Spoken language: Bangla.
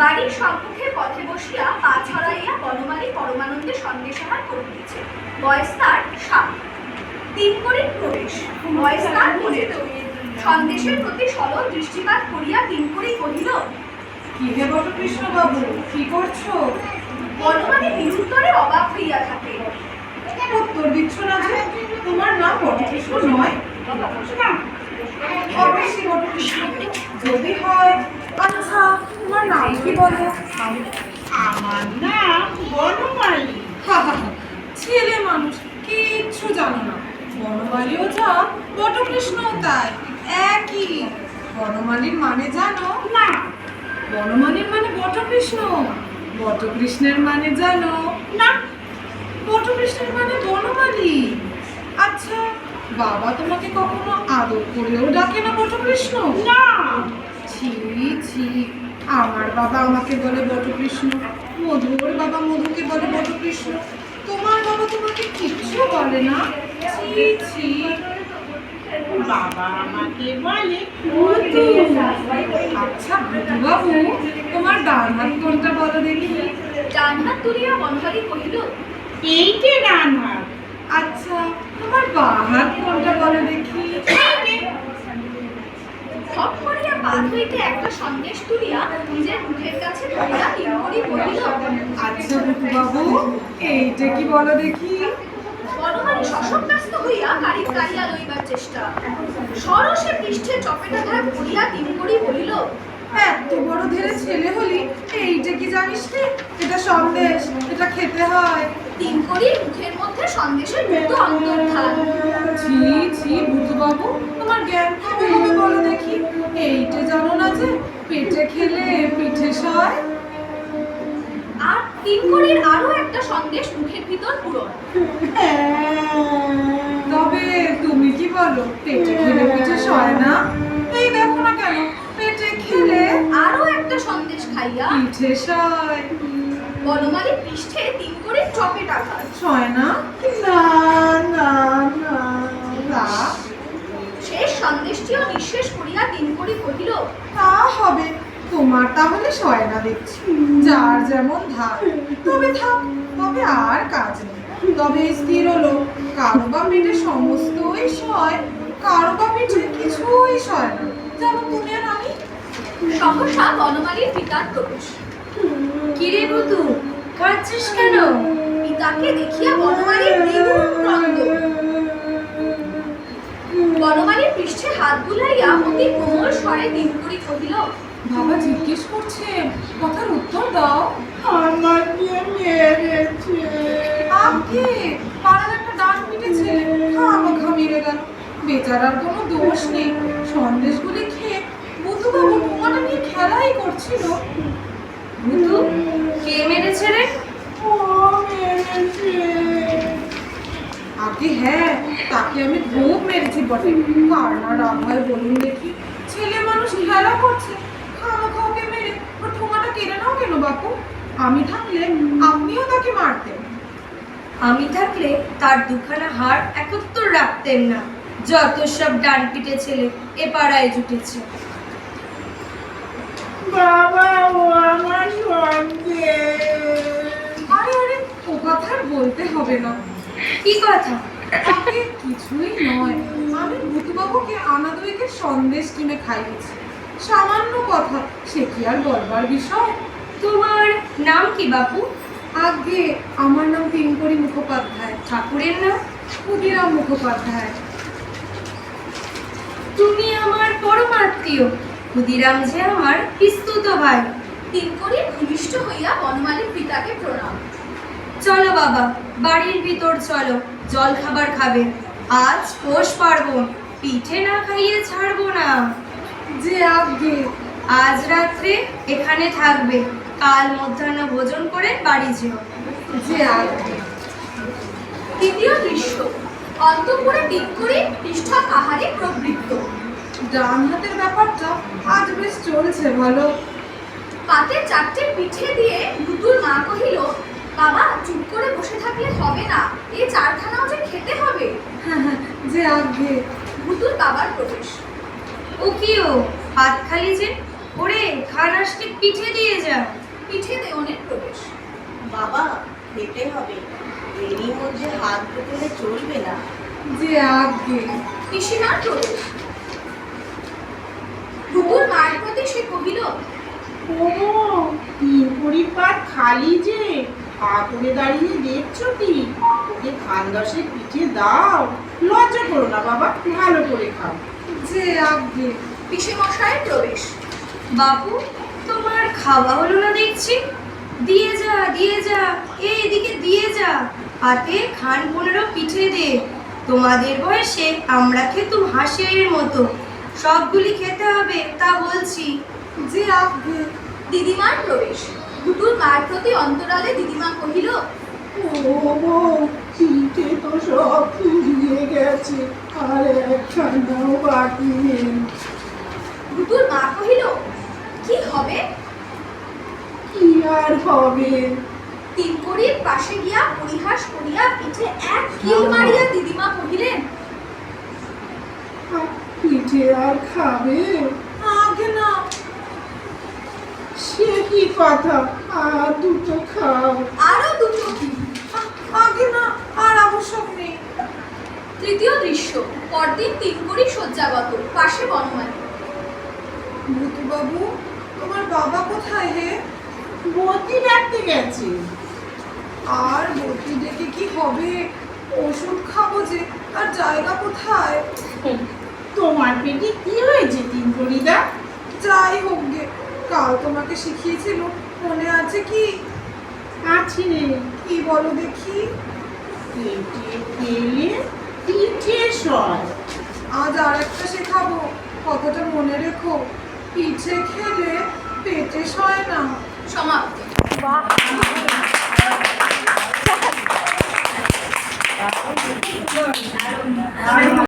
বাড়ির সম্মুখে পথে বসিয়া পা ছড়াইয়া বনমালী পরমানন্দে সন্দেশাহার করিতেছে। বয়স তার 7। 3 কড়ির প্রবেশ। বয়স তার 15। সন্দেশের প্রতি সরল দৃষ্টিপাত করিয়া 3 কড়ি কহিল, কি হে বটকৃষ্ণ বাবু, কি করছো? বনমালী নিরুত্তরে অবাক হইয়া থাকে। উত্তর দিচ্ছ না যে? তোমার নাম বটকৃষ্ণ নয়? না, অবশ্যই বটকৃষ্ণ। যদি হয়, আচ্ছা তোমার নাম কি বলো? আমার নাম বনমালী। হা হা হা, ছেলে মানুষ কিচ্ছু জানো না। বনমালীও যা, বটকৃষ্ণও তাই, একই। বনমালীর মানে জানো? না। বনমালীর মানে বটকৃষ্ণ। বটকৃষ্ণের মানে জানো? না। বটকৃষ্ণের মানে বনমালী। আচ্ছা, বাবা তোমাকে কখনো আদর করেও ডাকে না বটকৃষ্ণ? না। ছি ছি, আমার বাবা আমাকে বলে বটকৃষ্ণ, মধুর বাবা মধুকে বলে বটকৃষ্ণ। তোমার বাবা তোমাকে কিচ্ছু বলে না? ছি ছি। বাবা আমাকে বলে ভূতু। আচ্ছা ভূতু বাবু, তোমার ডান হাত কোনটা বলো দেখি? ডান হাত তুলিয়া বনমালী কহিল, এই যে ডান হাত। আচ্ছা, তোমার বাঁ হাত কোনটা বলো দেখি? খপ করিয়া পা হইতে একটা সন্দেশ তুলিয়া নিজের মুখের কাছে ধরিয়া 3 কড়ি কহিল, আচ্ছা ভূতু বাবু, এইটা কি বলো দেখি? বনমালী শশব্যস্ত হইয়া কাড়ি কাড়িয়া লইবার চেষ্টা। সরসে পৃষ্ঠে চপেটাঘাত করিয়া 3 কড়ি বলিল, এত বড় ধেরে ছেলে হলি, এইটা কি জানিস রে? এটা সন্দেশ, এটা খেতে হয়। 3 কড়ির মুখের মধ্যে সন্দেশের মুক্ত অন্তর্ধান। ছি ছি ভূতু বাবু, তোমার জ্ঞান কবে হবে বলো দেখি? এইটা জানো না যে পেটে খেলে পিঠে সয়? আর 3 কড়ির আরো একটা সন্দেশ মুখের ভিতর পূরণ। তবে তুমি কি বলো, পেটে খেলে পিঠে সয় না? এই দেখো না কেন, পেটে খেলে আরো একটা সন্দেশ খাইয়া পিঠে সয়। বনমালী পৃষ্ঠে 3 কড়ির চপেটাঘাত। সয় না? না না না না। শেষ সন্দেশটিও নিঃশেষ করিয়া 3 কড়ি কহিল, তা হবে, তোমার তাহলে সয় না দেখছি, যার যেমন ধার। তবে থাক, তবে আর কাজ নেই। তবে স্থির হলো, কারো বা পেটে সমস্তই সয়, কারো বা পেটে কিছুই সয় না, যেমন তুমি আর আমি। সহসা বনমালীর পিতার প্রবেশ। কিরে বুতু, কাঁদছিস কেন? পিতাকে দেখিয়া বনমালীর দ্বিগুণ ক্রন্দ। বনমালীর পৃষ্ঠে হাত বুলাইয়া অতি কোমল স্বরে 3 কড়ি কহিল, বাবা জিজ্ঞেস করছে, কথার উত্তর দাও। আমাকে মেরেছে। আগে পাড়ার একটা ডান পিটে ছেলে খামাখা মেরে গেল। বেচারার কোনো দোষ নেই, সন্দেশগুলি খেয়ে বুধু বাবু ঠোঙাটা নিয়ে খেলাই করছিল। বুতু, কে মেরেছে রে? ও মেরেছে। আগে হ্যাঁ, তাকে আমি খুব মেরেছি বটে। কার না রাগ হয় বলুন দেখি? ছেলে মানুষ খেলা করছে, খামাখা ওকে মেরে ওর ঠোঙাটা কেড়ে নাও কেন বাপু? আমি থাকলে আপনিও তাকে মারতেন। আমি থাকলে তার দুখানা হাড় একত্তর রাখতেন না। যত সব ডান পিটে ছেলে এ পাড়ায় জুটেছে। বাবা, ও আমার সন্দেশ। আরে আরে, ও কথা আর বলতে হবে না। কি কথা? তাকে কিছুই নয়, আমি ভূতুবাবুকে আনাদুইকে সন্দেশ কিনে খাইয়েছি। সামান্য কথা, সে কি আর বলবার বিষয়? তোমার নাম কি বাপু? আগে আমার নাম 3 কড়ি মুখোপাধ্যায়। ঠাকুরের নাম? ক্ষুদিরাম মুখোপাধ্যায়। তুমি আমার পরমাত্মীয়। ক্ষুদিরাম যে আমার পিস্তুত ভাই। 3 কড়ি ভূমিষ্ঠ হইয়া বনমালীর পিতাকে প্রণাম। চলো বাবা, বাড়ির ভিতর চলো, জল খাবার খাবে। আজ পৌষ পার্বণ, পিঠে না খাইয়ে ছাড়বো না। যে আগে আজ রাত্রে এখানে থাকবে, কাল মধ্যাহ্ন ভোজন করে বাড়ি যেও। যে আগে দ্বিতীয় দৃশ্য, অন্তঃপুরে 3 কড়ি পৃষ্ঠা আহারে প্রবৃত্ত। ডান হাতের ব্যাপারটা আজ বেশ চলছে ভালো। পাতে 4টে পিঠে দিয়ে ভূতুর মা কহিল, বাবা চুপ করে বসে থাকলে হবে না, এই 4খানাও যে খেতে হবে। যে আগে ভূতুর বাবার প্রবেশ। ও কি ও, হাত খালি যে? ওরে খানাসটি পিঠে দিয়ে যা। পিঠে দেওয়ানের প্রবেশ। বাবা খেতে হবে, এরই মধ্যে হাত ধুলে চলবে না। যে আগে পিসিমার প্রবেশ। ভুতুর মায়ের প্রতি সে কহিল, ও তিন পরিবার খালি যে, পা করে দাঁড়িয়ে দেখছো কি? ওকে খানদাসে পিঠে দাও, লজ্জা করো না বাবা, ভালো করে খাও। যে আগে পিসেমশায়ের প্রবেশ। বাপু তোমার খাওয়া হলো না দেখছি, দিয়ে যা দিয়ে যা, এদিকে দিয়ে যা, হাতে খান 15 পিঠে দে। তোমাদের বয়সে আমরা খেতুম হাঁসের মতো, সবগুলি খেতে হবে তা বলছি। যে আগে দিদিমার প্রবেশ। ভুতুর মায়ের প্রতি অন্তরালে দিদিমা কহিল, ও পিঠে তো সব ফুরিয়ে গেছে, আর একখানাও বাকি নেই। ভুতুর মা কহিল, কি হবে? কি আর হবে? তিনকড়ির পাশে গিয়া পরিহাস করিয়া পিঠে এক কিল মারিয়া দিদিমা কহিলেন, পিঠে আর খাবে? আগে না, সে কি কথা, আর দুটো খাও। আরো দুটো কি? আগে না, আর আবশ্যক নেই। তৃতীয় দৃশ্য। পরদিন তিনকড়ি শয্যাগত, পাশে বনমালী। ভূতুবাবু, তোমার বাবা কোথায় হে? বতি রাখতে গেছে। আর বটি ডেকে কি হবে? ওষুধ খাবো যে, আর জায়গা কোথায়? তোমার পেটে কি হয়েছে তিন পরিদা? যাই হোক গে, কাল তোমাকে শিখিয়েছিল, মনে আছে কি? আছে রে, কি বলো দেখি? পেটে খেলে পিঠে সয়। আজ আর একটা শেখাবো, কথাটা মনে রেখো। পিঠে খেলে পেটে সয় না। সমাপ্ত।